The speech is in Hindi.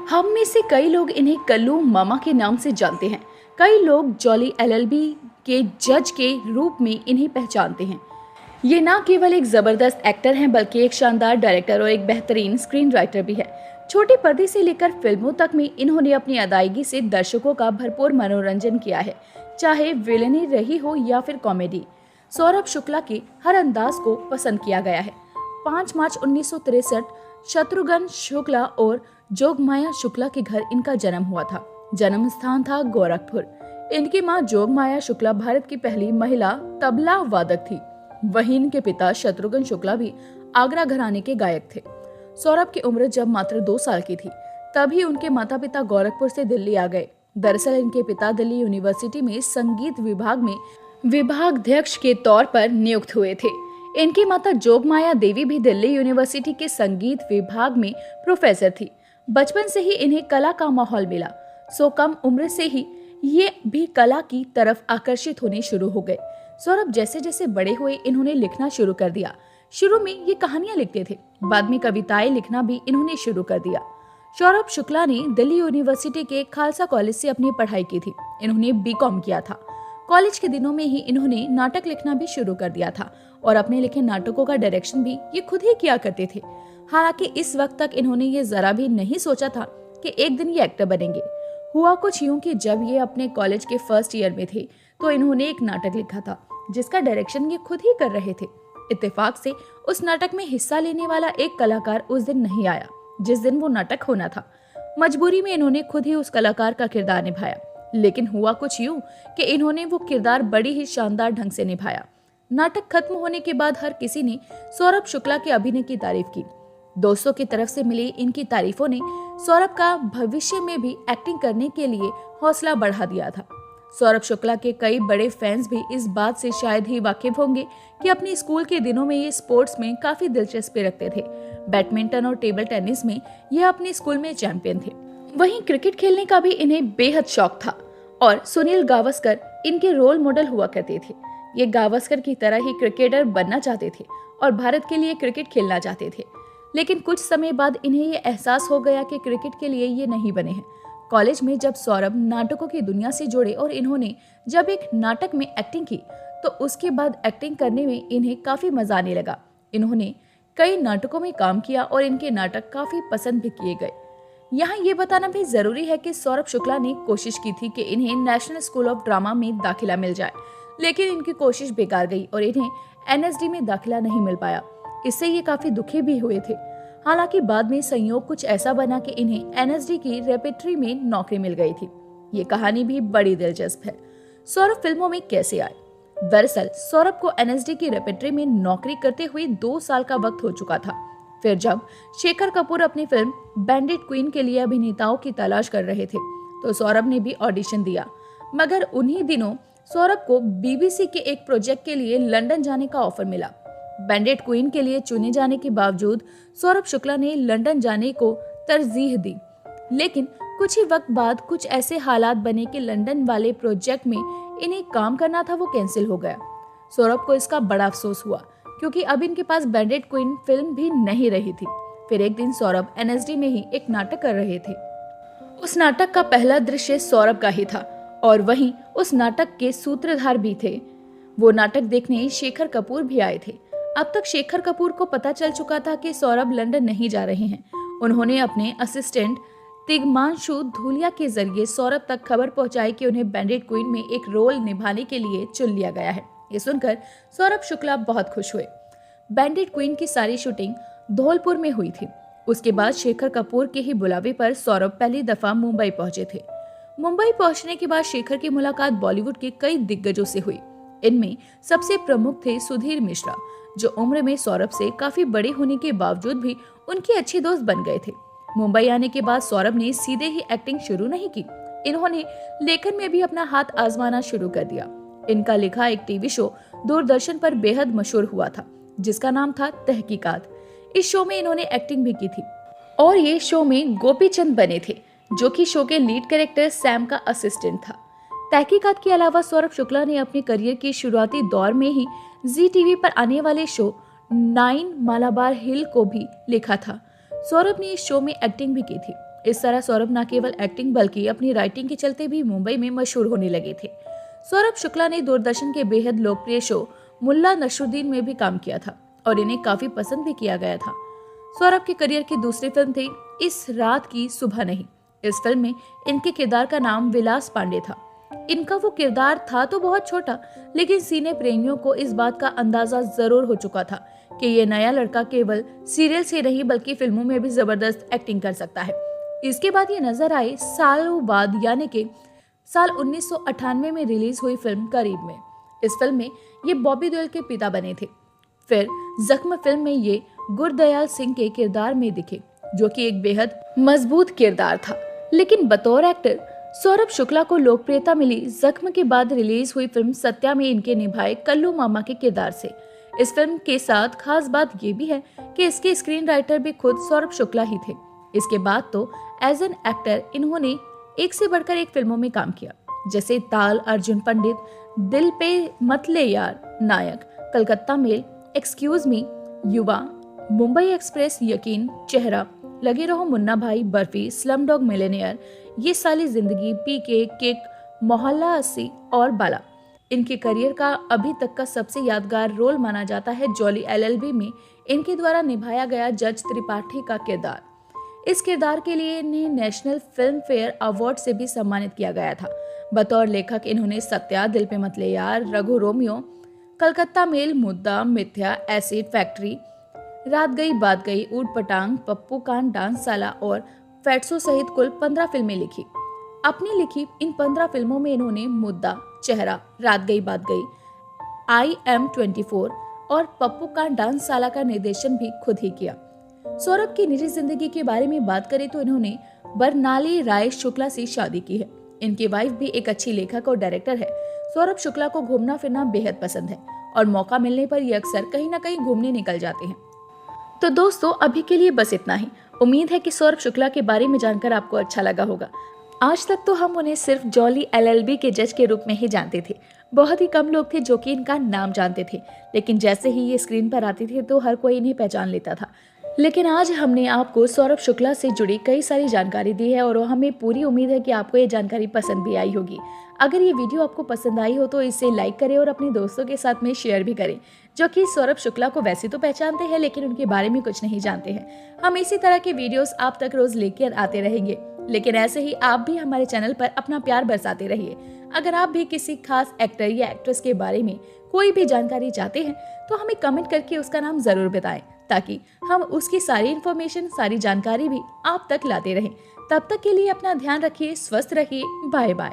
हम में से कई लोग इन्हें कल्लू मामा के नाम से जानते हैं। कई लोग जॉली एलएलबी के जज के रूप में इन्हें पहचानते हैं। ये न केवल एक जबरदस्त एक्टर हैं बल्कि एक शानदार डायरेक्टर और एक बेहतरीन स्क्रीन राइटर भी है। छोटे पर्दे से लेकर फिल्मों तक में इन्होंने अपनी अदायगी से दर्शकों का भरपूर मनोरंजन किया है, चाहे विलेनी रही हो या फिर कॉमेडी। सौरभ शुक्ला के हर अंदाज को पसंद किया गया है। 5 मार्च 1963 शत्रुघ्न शुक्ला और जोगमाया शुक्ला के घर इनका जन्म हुआ था। जन्म स्थान था गोरखपुर। इनकी मां जोगमाया शुक्ला भारत की पहली महिला तबला वादक थी। वहीं इनके पिता शत्रुघ्न शुक्ला भी आगरा घराने के गायक थे। सौरभ की उम्र जब मात्र 2 साल की थी तभी उनके माता पिता गोरखपुर से दिल्ली आ गए। दरअसल इनके पिता दिल्ली यूनिवर्सिटी में संगीत विभाग में विभागाध्यक्ष के तौर पर नियुक्त हुए थे। इनकी माता जोगमाया देवी भी दिल्ली यूनिवर्सिटी के संगीत विभाग में प्रोफेसर थी। बचपन से ही इन्हें कला का माहौल मिला, सो कम उम्र से ही ये भी कला की तरफ आकर्षित होने शुरू हो गए। सौरभ जैसे जैसे बड़े हुए इन्होंने लिखना शुरू कर दिया। शुरू में ये कहानियां लिखते थे, बाद में कविताएं लिखना भी इन्होंने शुरू कर दिया। सौरभ शुक्ला ने दिल्ली यूनिवर्सिटी के खालसा कॉलेज से अपनी पढ़ाई की थी। इन्होंने बीकॉम किया था। कॉलेज के दिनों में ही इन्होंने नाटक लिखना भी शुरू कर दिया था और अपने लिखे नाटकों का डायरेक्शन भी ये खुद ही किया करते थे। हालांकि इस वक्त तक इन्होंने ये जरा भी नहीं सोचा था कि एक दिन ये एक्टर बनेंगे। हुआ कुछ यूं कि जब ये अपने कॉलेज के फर्स्ट ईयर में थे तो इन्होंने एक नाटक लिखा था जिसका डायरेक्शन ये खुद ही कर रहे थे। इत्तेफाक से उस नाटक में हिस्सा लेने वाला एक कलाकार उस दिन नहीं आया जिस दिन वो नाटक होना था। मजबूरी में इन्होंने खुद ही उस कलाकार का किरदार निभाया, लेकिन हुआ कुछ यूं कि इन्होंने वो किरदार बड़ी ही शानदार ढंग से निभाया। नाटक खत्म होने के बाद हर किसी ने सौरभ शुक्ला के अभिनय की तारीफ की। दोस्तों की तरफ से मिली इनकी तारीफों ने सौरभ का भविष्य में भी एक्टिंग करने के लिए हौसला बढ़ा दिया था। सौरभ शुक्ला के कई बड़े फैंस भी इस बात से शायद ही वाकिफ होंगे कि अपने स्कूल के दिनों में ये स्पोर्ट्स में काफी दिलचस्पी रखते थे। बैडमिंटन और टेबल टेनिस में ये अपने स्कूल में चैंपियन थे। वहीं क्रिकेट खेलने का भी इन्हें बेहद शौक था और सुनील गावस्कर इनके रोल मॉडल हुआ करते थे। ये गावस्कर की तरह ही क्रिकेटर बनना चाहते थे और भारत के लिए क्रिकेट खेलना चाहते थे, लेकिन कुछ समय बाद इन्हें ये एहसास हो गया कि क्रिकेट के लिए ये नहीं बने हैं। कॉलेज में जब सौरभ नाटकों की दुनिया से जुड़े और इन्होंने जब एक नाटक में एक्टिंग की तो उसके बाद एक्टिंग करने में इन्हें काफी मजा आने लगा। इन्होंने कई नाटकों में काम किया और इनके नाटक काफी पसंद भी किए गए। यहाँ ये बताना भी जरूरी है कि सौरभ शुक्ला ने कोशिश की थी कि इन्हें नेशनल स्कूल ऑफ ड्रामा में दाखिला मिल जाए, लेकिन इनकी कोशिश बेकार गई और इन्हें एनएसडी में दाखिला नहीं मिल पाया। इससे ये काफी दुखी भी हुए थे। हालांकि बाद में संयोग कुछ ऐसा बना कि इन्हें एनएसडी की रेपेट्री में नौकरी मिल गई थी। ये कहानी भी बड़ी दिलचस्प है। सौरभ फिल्मों में कैसे आए? दरअसल सौरभ को एनएसडी की रेपेट्री में नौकरी करते हुए 2 साल का वक्त हो चुका था। फिर जब शेखर कपूर अपनी फिल्म बैंडिट क्वीन के लिए अभिनेताओं की तलाश कर रहे थे तो सौरभ ने भी ऑडिशन दिया, मगर उन्हीं दिनों सौरभ को बीबीसी के एक प्रोजेक्ट के लिए लंदन जाने का ऑफर मिला। बैंडिट क्वीन के लिए चुने जाने के बावजूद सौरभ शुक्ला ने लंदन जाने को तरजीह दी, लेकिन कुछ ही वक्त बाद कुछ ऐसे हालात बने कि लंदन वाले प्रोजेक्ट में इन्हें काम करना था वो कैंसिल हो गया। सौरभ को इसका बड़ा अफसोस हुआ क्योंकि अब इनके पास बैंडिट क्वीन फिल्म भी नहीं रही थी। फिर एक दिन सौरभ एनएसडी में ही एक नाटक कर रहे थे। उस नाटक का पहला दृश्य सौरभ का ही था और वहीं उस नाटक के सूत्रधार भी थे। वो नाटक देखने शेखर कपूर भी आए थे। अब तक शेखर कपूर को पता चल चुका था कि सौरभ लंदन नहीं जा रहे हैं। उन्होंने अपने असिस्टेंट तिग्मांशु धूलिया के जरिए सौरभ तक खबर पहुंचाई कि उन्हें बैंडिट क्वीन में एक रोल निभाने के लिए चुन लिया गया है। ये सुनकर सौरभ शुक्ला बहुत खुश हुए। बैंडिट क्वीन की सारी शूटिंग धौलपुर में हुई थी। उसके बाद शेखर कपूर के ही बुलावे पर सौरभ पहली दफा मुंबई पहुंचे थे। मुंबई पहुंचने के बाद शेखर की मुलाकात बॉलीवुड के कई दिग्गजों से हुई। इनमें सबसे प्रमुख थे सुधीर मिश्रा, जो उम्र में सौरभ से काफी बड़े होने के बावजूद भी उनके अच्छे दोस्त बन गए थे। मुंबई आने के बाद सौरभ ने सीधे ही एक्टिंग शुरू नहीं की। इन्होंने लेखन में भी अपना हाथ आजमाना शुरू कर दिया। इनका लिखा एक टीवी शो दूरदर्शन पर बेहद मशहूर हुआ था जिसका नाम था तहकीकात। इस शो में इन्होंने एक्टिंग भी की थी और ये शो में गोपी चंद बने थे, जो कि शो के लीड कैरेक्टर सैम का असिस्टेंट था। तहकीकात के अलावा सौरभ शुक्ला ने अपने करियर के शुरुआती दौर में ही जी टीवी पर आने वाले शो 9 मालाबार हिल को भी लिखा था। सौरभ ने इस शो में एक्टिंग भी की थी इस तरह सौरभ न केवल एक्टिंग बल्कि अपनी राइटिंग के चलते भी मुंबई में मशहूर होने लगे थे। सौरभ शुक्ला ने दूरदर्शन के बेहद लोकप्रिय शो मुल्ला नसरुद्दीन में भी काम किया था और इन्हें काफी पसंद भी किया गया था। सौरभ के करियर की दूसरी फिल्म थी इस रात की सुबह नहीं। इस फिल्म में इनके किरदार का नाम विलास पांडे था। इनका वो किरदार था तो बहुत छोटा, लेकिन सिने प्रेमियों को इस बात का अंदाजा जरूर हो चुका था कि ये नया लड़का केवल सीरियल से नहीं बल्कि फिल्मों में भी जबरदस्त एक्टिंग कर सकता है। इसके बाद ये नजर आए सालों बाद, यानी कि साल 1998 में रिलीज हुई फिल्म करीब में। इस फिल्म में ये बॉबी देओल के पिता बने थे। फिर जख्म फिल्म में ये गुरदयाल सिंह के किरदार में दिखे, जो कि एक बेहद मजबूत किरदार था। लेकिन बतौर एक्टर सौरभ शुक्ला को लोकप्रियता मिली जख्म के बाद रिलीज हुई फिल्म सत्या में इनके निभाए कल्लू मामा के किरदार से। इस फिल्म के साथ खास बात ये भी है कि इसके स्क्रीन राइटर भी खुद सौरभ शुक्ला ही थे। इसके बाद तो एज एन एक्टर इन्होंने एक से बढ़कर एक फिल्मों में काम किया, जैसे ताल, अर्जुन पंडित, दिल पे मतले यार, नायक, कलकत्ता मेल, एक्सक्यूज मी, युवा, मुंबई एक्सप्रेस, यकीन, चेहरा, लगे रहो मुन्ना भाई, बर्फी, स्लम डॉग मिलियनेयर, ये साली जिंदगी, पीके, किक, मोहल्ला 80 और बाला। इनके करियर का अभी तक का सबसे यादगार रोल माना जाता है जॉली एलएलबी में इनके द्वारा निभाया गया जज त्रिपाठी का किरदार। इस किरदार के लिए इन्हें नेशनल फिल्म फेयर अवार्ड से भी सम्मानित किया गया था। बतौर लेखक इन्होंने सत्या, दिल पे मतले यार, रघु रोमियो, कलकत्ता मेल, मुद्दा, मिथ्या, एसिड फैक्ट्री, रात गई बात गई, ऊट पटांग, पप्पू कान, डांस साला और फैट्सो सहित कुल 15 फिल्में लिखी। अपनी लिखी इन 15 फिल्मों में इन्होंने मुद्दा, चेहरा, रात गई बात गई, IM24 और पप्पू कान, डांस साला का निर्देशन भी खुद ही किया। सौरभ की निजी जिंदगी के बारे में बात करें तो इन्होंने बरनाली राय शुक्ला से शादी की है। इनकी वाइफ भी एक अच्छी लेखक और डायरेक्टर है। सौरभ शुक्ला को घूमना फिरना बेहद पसंद है और मौका मिलने पर ये अक्सर कहीं ना कहीं घूमने निकल जाते हैं। तो दोस्तों, अभी के लिए बस इतना ही। उम्मीद है कि सौरभ शुक्ला के बारे में जानकर आपको अच्छा लगा होगा। आज तक तो हम उन्हें सिर्फ जॉली एलएलबी के जज के रूप में ही जानते थे। बहुत ही कम लोग थे जो कि इनका नाम जानते थे, लेकिन जैसे ही ये स्क्रीन पर आते थे तो हर कोई इन्हें पहचान लेता था। लेकिन आज हमने आपको सौरभ शुक्ला से जुड़ी कई सारी जानकारी दी है और हमें पूरी उम्मीद है कि आपको ये जानकारी पसंद भी आई होगी। अगर ये वीडियो आपको पसंद आई हो तो इसे लाइक करें और अपने दोस्तों के साथ में शेयर भी करें, जो कि सौरभ शुक्ला को वैसे तो पहचानते हैं लेकिन उनके बारे में कुछ नहीं जानते हैं। हम इसी तरह के वीडियोस आप तक रोज लेकर आते रहेंगे, लेकिन ऐसे ही आप भी हमारे चैनल पर अपना प्यार बरसाते रहिए। अगर आप भी किसी खास एक्टर या एक्ट्रेस के बारे में कोई भी जानकारी चाहते हैं तो हमें कमेंट करके उसका नाम जरूर बताएं, ताकि हम उसकी सारी इन्फॉर्मेशन, सारी जानकारी भी आप तक लाते रहें। तब तक के लिए अपना ध्यान रखिए, स्वस्थ रहिए, बाय बाय।